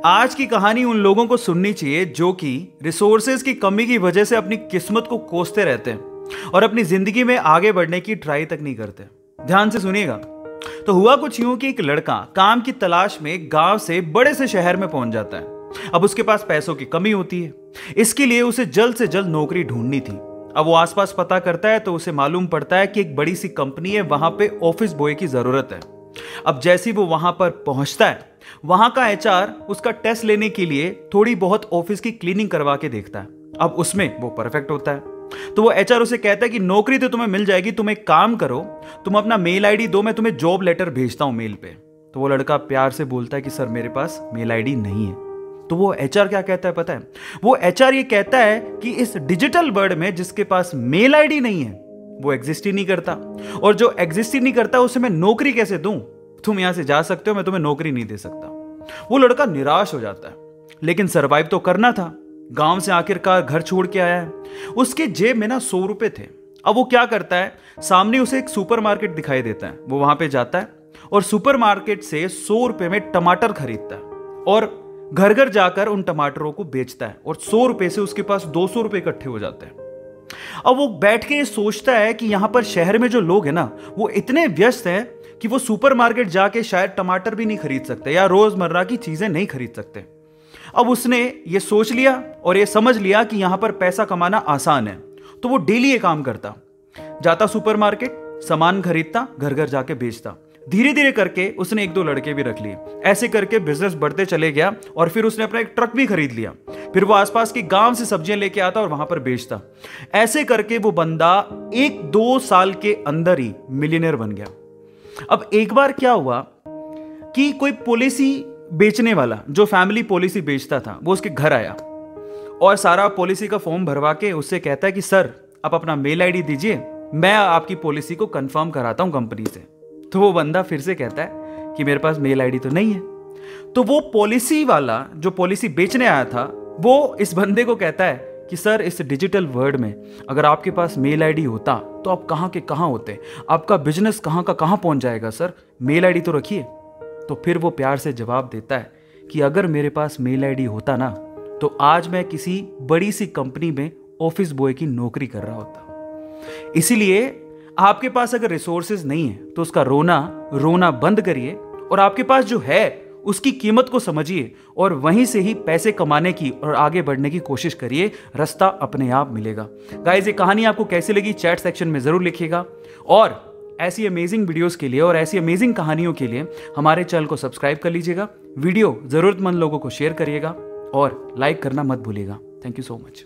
आज की कहानी उन लोगों को सुननी चाहिए जो कि रिसोर्सेज की कमी की वजह से अपनी किस्मत को कोसते रहते हैं और अपनी जिंदगी में आगे बढ़ने की ट्राई तक नहीं करते। ध्यान से सुनिएगा। तो हुआ कुछ यूं कि एक लड़का काम की तलाश में गांव से बड़े से शहर में पहुंच जाता है। अब उसके पास पैसों की कमी होती है, इसके लिए उसे जल्द से जल्द नौकरी ढूंढनी थी। अब वो आसपास पता करता है तो उसे मालूम पड़ता है कि एक बड़ी सी कंपनी है, वहां पे ऑफिस बॉय की जरूरत है। अब जैसे ही वो वहां पर पहुंचता है, वहां का एचआर उसका टेस्ट लेने के लिए थोड़ी बहुत ऑफिस की क्लीनिंग करवा के देखता है। अब उसमें वो परफेक्ट होता है तो वो एचआर उसे कहता है कि नौकरी तो तुम्हें मिल जाएगी, तुम एक काम करो, तुम अपना मेल आईडी दो, मैं तुम्हें जॉब लेटर भेजता हूं मेल पे। तो वो लड़का प्यार से बोलता है कि सर मेरे पास मेल आईडी नहीं है। तो वो एचआर क्या कहता है पता है? वो एचआर ये कहता है कि इस डिजिटल वर्ल्ड में जिसके पास मेल आईडी नहीं है वो एग्जिस्ट ही नहीं करता, और जो एग्जिस्ट ही नहीं करता उसे मैं नौकरी कैसे दूं? तुम यहां से जा सकते हो, मैं तुम्हें नौकरी नहीं दे सकता। वो लड़का निराश हो जाता है, लेकिन सरवाइव तो करना था। गांव से आखिरकार घर छोड़ के आया है। उसके जेब में ना 100 रुपए थे। अब वो क्या करता है, सामने उसे एक सुपरमार्केट दिखाई देता है। वो वहां पे जाता है और सुपरमार्केट से 100 रुपए में टमाटर खरीदता है और घर घर जाकर उन टमाटरों को बेचता है, और 100 रुपए से उसके पास 200 रुपए इकट्ठे हो जाते हैं। अब वो बैठ के सोचता है कि यहां पर शहर में जो लोग हैं ना, वो इतने व्यस्त हैं कि वो सुपरमार्केट जाके शायद टमाटर भी नहीं खरीद सकते या रोजमर्रा की चीजें नहीं खरीद सकते। अब उसने ये सोच लिया और ये समझ लिया कि यहां पर पैसा कमाना आसान है, तो वो डेली ये काम करता, जाता सुपरमार्केट, सामान खरीदता, घर घर जाके बेचता। धीरे धीरे करके उसने 1-2 लड़के भी रख लिए। ऐसे करके बिजनेस बढ़ते चले गया और फिर उसने अपना एक ट्रक भी खरीद लिया। फिर वो आसपास के गांव से सब्जियां लेके आता और वहां पर बेचता। ऐसे करके वो बंदा 1-2 साल के अंदर ही मिलियनेयर बन गया। अब एक बार क्या हुआ कि कोई पॉलिसी बेचने वाला जो फैमिली पॉलिसी बेचता था, वो उसके घर आया और सारा पॉलिसी का फॉर्म भरवा के उससे कहता है कि सर आप अपना मेल आईडी दीजिए, मैं आपकी पॉलिसी को कंफर्म कराता हूं कंपनी से। तो वो बंदा फिर से कहता है कि मेरे पास मेल आईडी तो नहीं है। तो वो पॉलिसी वाला जो पॉलिसी बेचने आया था, वो इस बंदे को कहता है कि सर इस डिजिटल वर्ल्ड में अगर आपके पास मेल आईडी होता तो आप कहां के कहां होते, आपका बिजनेस कहां का कहां पहुंच जाएगा, सर मेल आईडी तो रखिए। तो फिर वो प्यार से जवाब देता है कि अगर मेरे पास मेल आईडी होता ना, तो आज मैं किसी बड़ी सी कंपनी में ऑफिस बॉय की नौकरी कर रहा होता। इसीलिए आपके पास अगर रिसोर्सेज नहीं है तो उसका रोना बंद करिए और आपके पास जो है उसकी कीमत को समझिए और वहीं से ही पैसे कमाने की और आगे बढ़ने की कोशिश करिए। रास्ता अपने आप मिलेगा। गाइस, ये कहानी आपको कैसी लगी चैट सेक्शन में जरूर लिखिएगा, और ऐसी अमेजिंग वीडियोस के लिए और ऐसी अमेजिंग कहानियों के लिए हमारे चैनल को सब्सक्राइब कर लीजिएगा। वीडियो जरूरतमंद लोगों को शेयर करिएगा और लाइक करना मत भूलिएगा। Thank you so much.